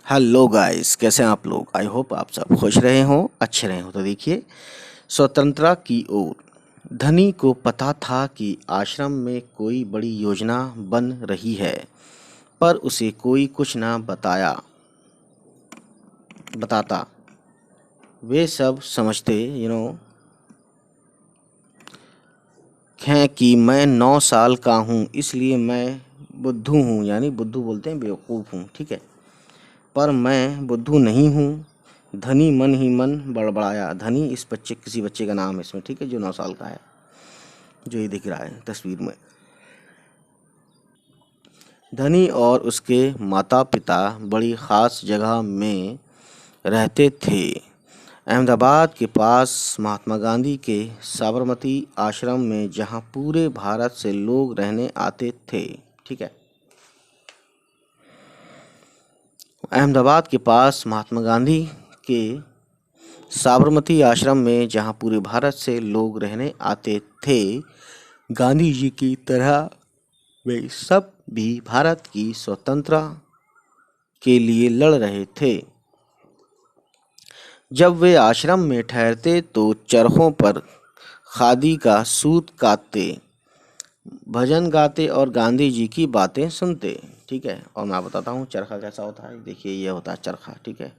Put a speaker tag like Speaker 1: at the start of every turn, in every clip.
Speaker 1: Hello guys, कैसे हैं आप लोग। आई होप आप सब खुश रहे हों, अच्छे रहे हों। तो देखिए, स्वतंत्रता की ओर। धनी को पता था कि आश्रम में कोई बड़ी योजना बन रही है, पर उसे कोई कुछ ना बताता। वे सब समझते हैं कि मैं 9 साल का हूँ, इसलिए मैं बुद्धू हूँ। यानी बुद्धू बोलते हैं बेवकूफ़ हूँ, ठीक है। पर मैं बुद्धू नहीं हूँ। धनी मन ही मन बड़बड़ाया। धनी किसी बच्चे का नाम है इसमें, ठीक है, जो 9 साल का है, जो ये दिख रहा है तस्वीर में। धनी और उसके माता पिता बड़ी ख़ास जगह में रहते थे, अहमदाबाद के पास महात्मा गांधी के साबरमती आश्रम में, जहाँ पूरे भारत से लोग रहने आते थे, ठीक है। अहमदाबाद के पास महात्मा गांधी के साबरमती आश्रम में, जहाँ पूरे भारत से लोग रहने आते थे। गांधी जी की तरह वे सब भी भारत की स्वतंत्रता के लिए लड़ रहे थे। जब वे आश्रम में ठहरते तो चरखों पर खादी का सूत काटते, भजन गाते और गांधी जी की बातें सुनते, ठीक है। और मैं बताता हूँ चरखा कैसा होता है। देखिए, ये होता है चरखा, ठीक है।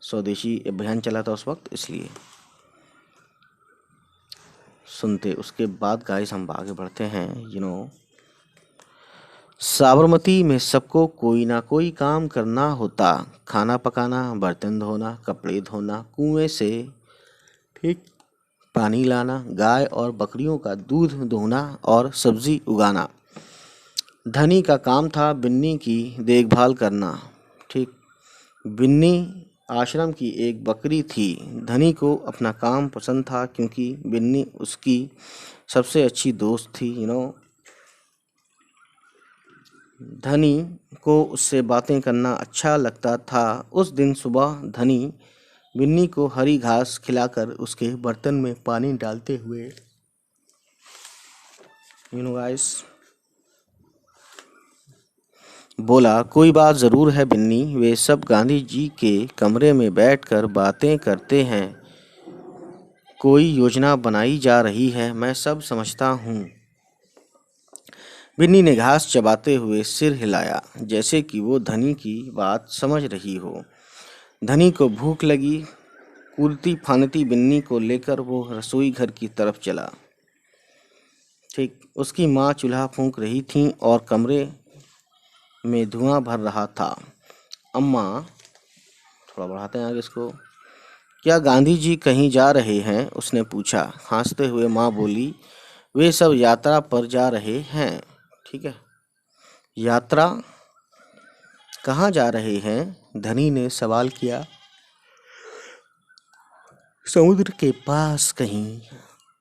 Speaker 1: स्वदेशी अभियान चला था उस वक्त, इसलिए सुनते। उसके बाद गाइस हम आगे बढ़ते हैं। साबरमती में सबको कोई ना कोई काम करना होता। खाना पकाना, बर्तन धोना, कपड़े धोना, कुएं से ठीक पानी लाना, गाय और बकरियों का दूध दोहना और सब्जी उगाना। धनी का काम था बिन्नी की देखभाल करना, ठीक। बिन्नी आश्रम की एक बकरी थी। धनी को अपना काम पसंद था क्योंकि बिन्नी उसकी सबसे अच्छी दोस्त थी। धनी को उससे बातें करना अच्छा लगता था। उस दिन सुबह धनी बिन्नी को हरी घास खिलाकर उसके बर्तन में पानी डालते हुए गाइस बोला, कोई बात ज़रूर है बिन्नी, वे सब गांधी जी के कमरे में बैठकर बातें करते हैं। कोई योजना बनाई जा रही है, मैं सब समझता हूँ। बिन्नी ने घास चबाते हुए सिर हिलाया, जैसे कि वो धनी की बात समझ रही हो। धनी को भूख लगी। कूदती फानती बिन्नी को लेकर वो रसोई घर की तरफ चला, ठीक। उसकी माँ चूल्हा फूंक रही थीं और कमरे में धुआं भर रहा था। अम्मा, थोड़ा बढ़ाते हैं आगे इसको। क्या गांधी जी कहीं जा रहे हैं? उसने पूछा। हंसते हुए माँ बोली, वे सब यात्रा पर जा रहे हैं, ठीक है। यात्रा? कहाँ जा रहे हैं? धनी ने सवाल किया। समुद्र के पास कहीं।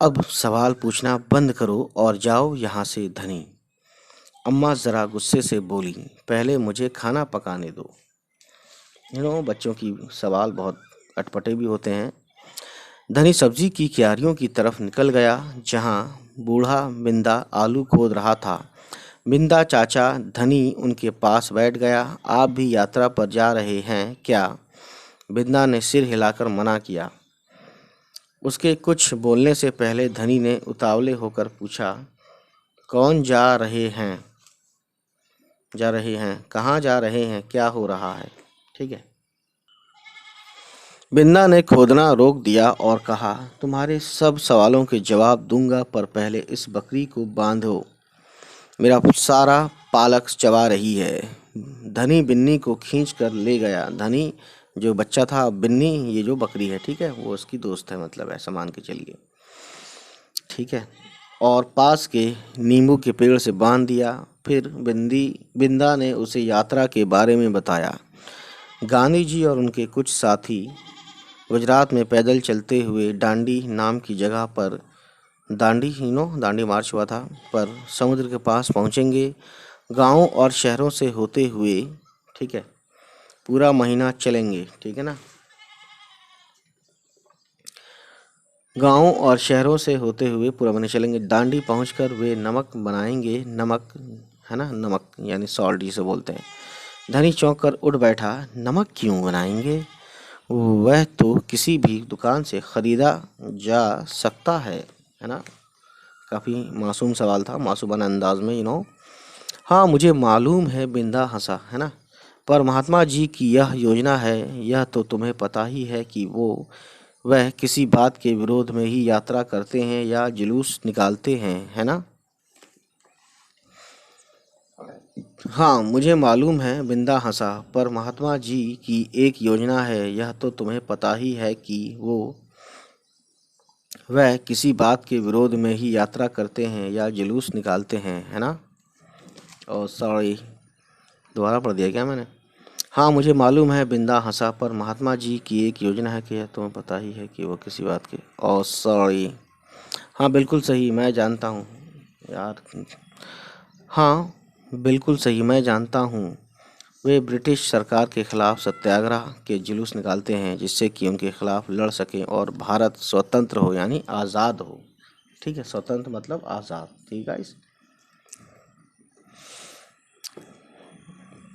Speaker 1: अब सवाल पूछना बंद करो और जाओ यहाँ से, धनी। अम्मा ज़रा गुस्से से बोली, पहले मुझे खाना पकाने दो। बच्चों की सवाल बहुत अटपटे भी होते हैं। धनी सब्जी की क्यारियों की तरफ निकल गया, जहाँ बूढ़ा बिंदा आलू खोद रहा था। बिंदा चाचा, धनी उनके पास बैठ गया। आप भी यात्रा पर जा रहे हैं क्या? बिंदा ने सिर हिलाकर मना किया। उसके कुछ बोलने से पहले धनी ने उतावले होकर पूछा, कौन जा रहे हैं? कहाँ जा रहे हैं? क्या हो रहा है? ठीक है। बिन्दा ने खोदना रोक दिया और कहा, तुम्हारे सब सवालों के जवाब दूंगा, पर पहले इस बकरी को बांधो। मेरा सारा पालक चबा रही है। धनी बिन्नी को खींच कर ले गया। धनी जो बच्चा था, बिन्नी ये जो बकरी है, ठीक है, वो उसकी दोस्त है, मतलब ऐसा मान के चलिए, ठीक है। और पास के नींबू के पेड़ से बांध दिया। फिर बिंदा ने उसे यात्रा के बारे में बताया। गांधी जी और उनके कुछ साथी गुजरात में पैदल चलते हुए दांडी नाम की जगह पर, दांडी मार्च हुआ था, पर समुद्र के पास पहुंचेंगे। गांवों और शहरों से होते हुए, ठीक है, पूरा महीना चलेंगे, ठीक है ना। गांवों और शहरों से होते हुए पूरा महीना चलेंगे। दांडी पहुंचकर वे नमक बनाएंगे। नमक है ना, नमक यानी सॉल्ट जिसे बोलते हैं। धनी चौंक कर उठ बैठा। नमक क्यों बनाएंगे? वह तो किसी भी दुकान से खरीदा जा सकता है ना। काफ़ी मासूम सवाल था, मासूमाना अंदाज में, हाँ मुझे मालूम है, बिंदा हंसा, है ना। पर महात्मा जी की यह योजना है, यह तो तुम्हें पता ही है कि वह किसी बात के विरोध में ही यात्रा करते हैं या जुलूस निकालते हैं, है ना। हाँ मुझे मालूम है, बिंदा हंसा, पर महात्मा जी की एक योजना है, यह तो तुम्हें पता ही है कि वह किसी बात के विरोध में ही यात्रा करते हैं या जुलूस निकालते हैं, है ना। और सॉरी, दोबारा पढ़ दिया क्या मैंने। हाँ मुझे मालूम है, बिंदा हंसा, पर महात्मा जी की एक योजना है कि यह तुम्हें पता ही है कि वो किसी बात के। और सॉरी, हाँ बिल्कुल सही, मैं जानता हूँ यार। हाँ बिल्कुल सही, मैं जानता हूँ। वे ब्रिटिश सरकार के खिलाफ सत्याग्रह के जुलूस निकालते हैं, जिससे कि उनके खिलाफ लड़ सकें और भारत स्वतंत्र हो, यानी आज़ाद हो। ठीक है, स्वतंत्र मतलब आज़ाद। ठीक है, इस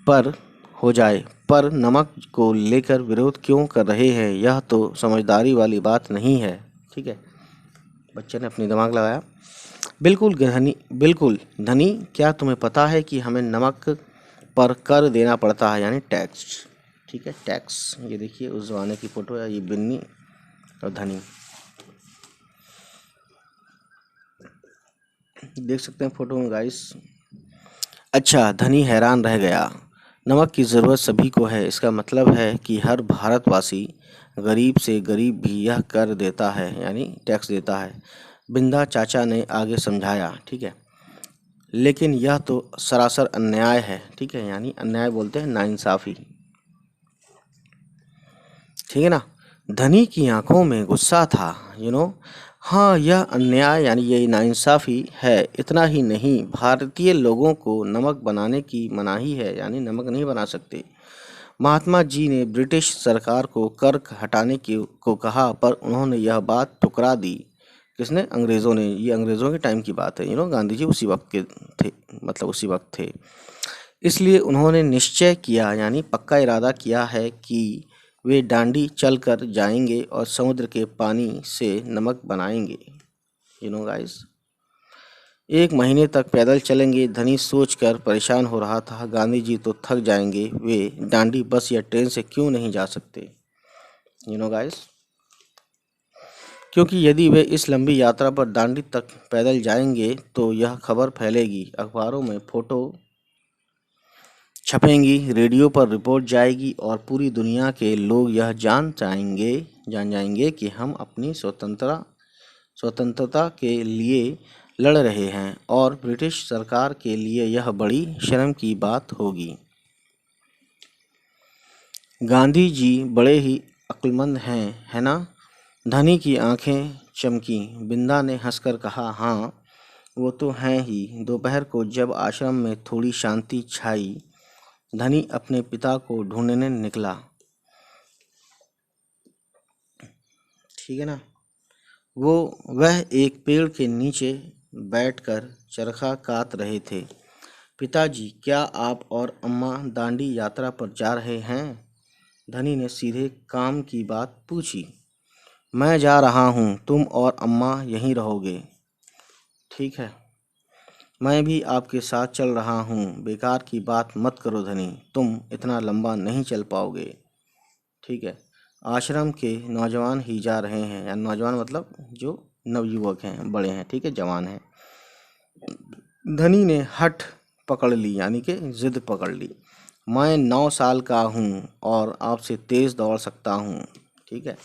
Speaker 1: पर हो जाए। पर नमक को लेकर विरोध क्यों कर रहे हैं, यह तो समझदारी वाली बात नहीं है। ठीक है, बच्चे ने अपनी दिमाग लगाया। बिल्कुल धनी, बिल्कुल धनी, क्या तुम्हें पता है कि हमें नमक पर कर देना पड़ता है, यानी टैक्स। ठीक है, टैक्स। ये देखिए उस ज़माने की फ़ोटो है, ये बिन्नी और धनी, देख सकते हैं फ़ोटो में गाइस। अच्छा, धनी हैरान रह गया। नमक की ज़रूरत सभी को है, इसका मतलब है कि हर भारतवासी, गरीब से गरीब भी यह कर देता है, यानी टैक्स देता है। बिंदा चाचा ने आगे समझाया। ठीक है, लेकिन यह तो सरासर अन्याय है। ठीक है, यानी अन्याय बोलते हैं नाइंसाफ़ी। ठीक है ना। धनी की आंखों में गुस्सा था। हाँ यह अन्याय, यानी ये नाइंसाफ़ी है। इतना ही नहीं, भारतीय लोगों को नमक बनाने की मनाही है, यानी नमक नहीं बना सकते। महात्मा जी ने ब्रिटिश सरकार को कर हटाने की को कहा, पर उन्होंने यह बात ठुकरा दी। किसने? अंग्रेज़ों ने। ये अंग्रेज़ों के टाइम की बात है। गांधी जी उसी वक्त के थे, मतलब उसी वक्त थे। इसलिए उन्होंने निश्चय किया, यानी पक्का इरादा किया है कि वे डांडी चल कर जाएंगे और समुद्र के पानी से नमक बनाएंगे। गाइस, 1 महीने तक पैदल चलेंगे। धनी सोचकर परेशान हो रहा था, गांधी जी तो थक जाएंगे, वे डांडी बस या ट्रेन से क्यों नहीं जा सकते। गाइस, क्योंकि यदि वे इस लंबी यात्रा पर दांडी तक पैदल जाएंगे तो यह खबर फैलेगी, अखबारों में फोटो छपेंगी, रेडियो पर रिपोर्ट जाएगी और पूरी दुनिया के लोग यह जान जाएंगे कि हम अपनी स्वतंत्रता के लिए लड़ रहे हैं, और ब्रिटिश सरकार के लिए यह बड़ी शर्म की बात होगी। गांधी जी बड़े ही अक्लमंद हैं, है ना। धनी की आंखें चमकी। बिंदा ने हंसकर कहा, हाँ वो तो हैं ही। दोपहर को जब आश्रम में थोड़ी शांति छाई, धनी अपने पिता को ढूंढने निकला। ठीक है ना। वह एक पेड़ के नीचे बैठकर चरखा काट रहे थे। पिताजी, क्या आप और अम्मा दांडी यात्रा पर जा रहे हैं? धनी ने सीधे काम की बात पूछी। मैं जा रहा हूँ, तुम और अम्मा यहीं रहोगे। ठीक है, मैं भी आपके साथ चल रहा हूँ। बेकार की बात मत करो धनी, तुम इतना लंबा नहीं चल पाओगे। ठीक है, आश्रम के नौजवान ही जा रहे हैं, या नौजवान मतलब जो नवयुवक हैं, बड़े हैं, ठीक है, जवान हैं। धनी ने हठ पकड़ ली, यानी कि जिद पकड़ ली। मैं 9 साल का हूँ और आपसे तेज़ दौड़ सकता हूँ। ठीक है,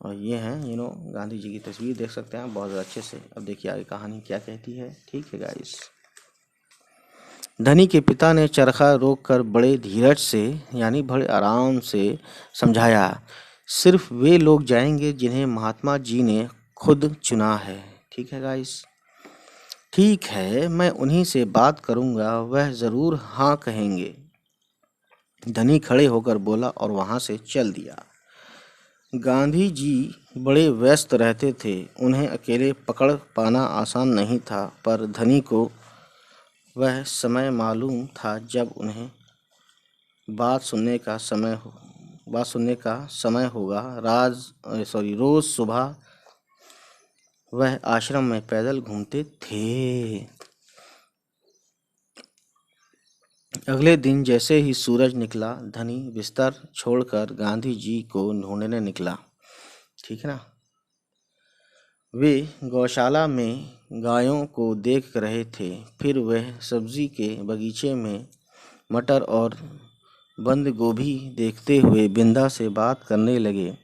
Speaker 1: और ये हैं गांधी जी की तस्वीर, देख सकते हैं बहुत अच्छे से। अब देखिए आगे कहानी क्या कहती है। ठीक है गाइस, धनी के पिता ने चरखा रोककर बड़े धीरज से, यानी बड़े आराम से समझाया, सिर्फ वे लोग जाएंगे जिन्हें महात्मा जी ने खुद चुना है। ठीक है गाइस, ठीक है, मैं उन्हीं से बात करूंगा, वह ज़रूर हाँ कहेंगे। धनी खड़े होकर बोला और वहां से चल दिया। गांधी जी बड़े व्यस्त रहते थे, उन्हें अकेले पकड़ पाना आसान नहीं था, पर धनी को वह समय मालूम था जब उन्हें बात सुनने का समय होगा। रोज सुबह वह आश्रम में पैदल घूमते थे। अगले दिन जैसे ही सूरज निकला, धनी बिस्तर छोड़कर गांधी जी को ढूंढने निकला। ठीक है ना। वे गौशाला में गायों को देख रहे थे। फिर वह सब्जी के बगीचे में मटर और बंद गोभी देखते हुए बिंदा से बात करने लगे।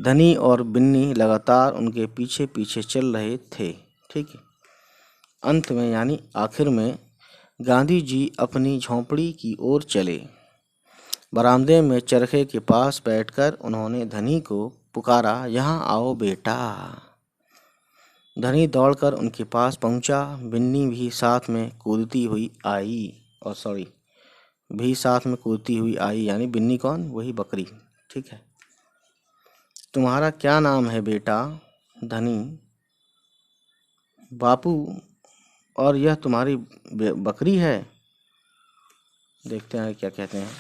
Speaker 1: धनी और बिन्नी लगातार उनके पीछे पीछे चल रहे थे। ठीक है। अंत में यानी आखिर में गांधी जी अपनी झोंपड़ी की ओर चले। बरामदे में चरखे के पास बैठकर उन्होंने धनी को पुकारा, यहाँ आओ बेटा। धनी दौड़कर उनके पास पहुंचा। बिन्नी भी साथ में कूदती हुई आई यानी बिन्नी कौन? वही बकरी। ठीक है। तुम्हारा क्या नाम है बेटा? धनी। बापू, और यह तुम्हारी बकरी है? देखते हैं क्या कहते हैं।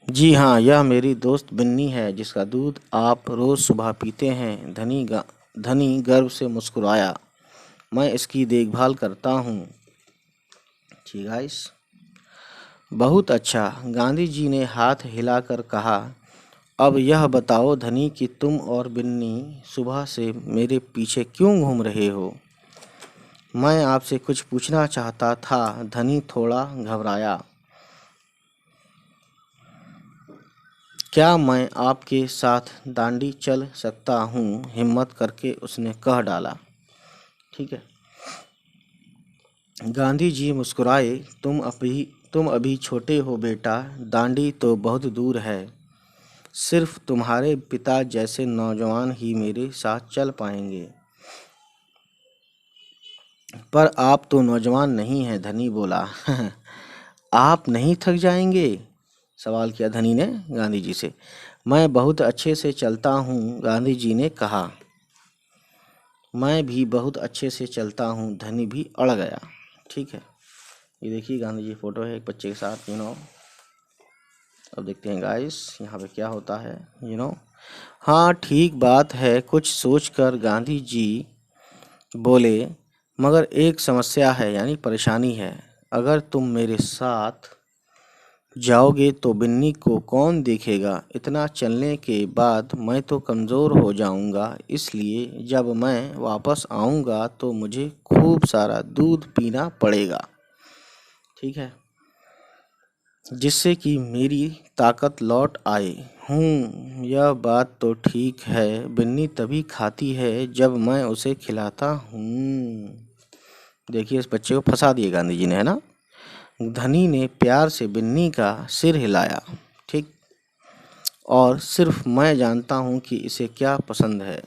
Speaker 1: जी हाँ, यह मेरी दोस्त बिन्नी है जिसका दूध आप रोज सुबह पीते हैं। धनी गर्व से मुस्कुराया। मैं इसकी देखभाल करता हूँ। ठीक गाइस, बहुत अच्छा। गांधी जी ने हाथ हिलाकर कहा, अब यह बताओ धनी कि तुम और बिन्नी सुबह से मेरे पीछे क्यों घूम रहे हो? मैं आपसे कुछ पूछना चाहता था। धनी थोड़ा घबराया। क्या मैं आपके साथ दांडी चल सकता हूँ? हिम्मत करके उसने कह डाला। ठीक है। गांधी जी मुस्कुराए। तुम अभी छोटे हो बेटा, दांडी तो बहुत दूर है। सिर्फ तुम्हारे पिता जैसे नौजवान ही मेरे साथ चल पाएंगे। पर आप तो नौजवान नहीं हैं, धनी बोला। आप नहीं थक जाएंगे? सवाल किया धनी ने गांधी जी से। मैं बहुत अच्छे से चलता हूँ, गांधी जी ने कहा। मैं भी बहुत अच्छे से चलता हूँ, धनी भी अड़ गया। ठीक है। ये देखिए गांधी जी फोटो है एक बच्चे के साथ। अब देखते हैं गाइस यहाँ पे क्या होता है। हाँ ठीक बात है। कुछ सोचकर गांधी जी बोले, मगर एक समस्या है यानी परेशानी है। अगर तुम मेरे साथ जाओगे तो बिन्नी को कौन देखेगा? इतना चलने के बाद मैं तो कमज़ोर हो जाऊंगा। इसलिए जब मैं वापस आऊंगा तो मुझे खूब सारा दूध पीना पड़ेगा। ठीक है, जिससे कि मेरी ताकत लौट आए। यह बात तो ठीक है। बिन्नी तभी खाती है जब मैं उसे खिलाता हूँ। देखिए इस बच्चे को फंसा दिए गांधी जी ने, है ना। धनी ने प्यार से बिन्नी का सिर हिलाया। ठीक। और सिर्फ मैं जानता हूँ कि इसे क्या पसंद है।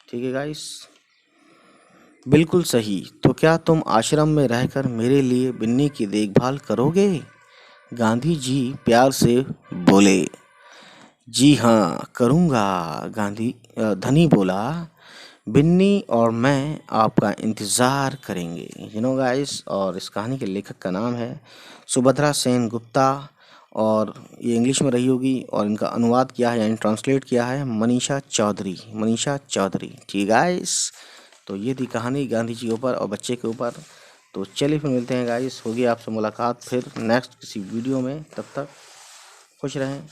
Speaker 1: ठीक है गाइस, बिल्कुल सही। तो क्या तुम आश्रम में रहकर मेरे लिए बिन्नी की देखभाल करोगे? गांधी जी प्यार से बोले। जी हाँ करूँगा, धनी बोला। बिन्नी और मैं आपका इंतज़ार करेंगे। गाइस, और इस कहानी के लेखक का नाम है सुभद्रा सेन गुप्ता, और ये इंग्लिश में रही होगी, और इनका अनुवाद किया है यानी ट्रांसलेट किया है मनीषा चौधरी। ठीक गाइस, तो ये थी कहानी गांधी जी के ऊपर और बच्चे के ऊपर। तो चलिए फिर मिलते हैं गाइस, होगी आपसे मुलाकात फिर नेक्स्ट किसी वीडियो में। तब तक खुश रहें,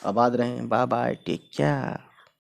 Speaker 1: आबाद रहें। Bye bye, take care.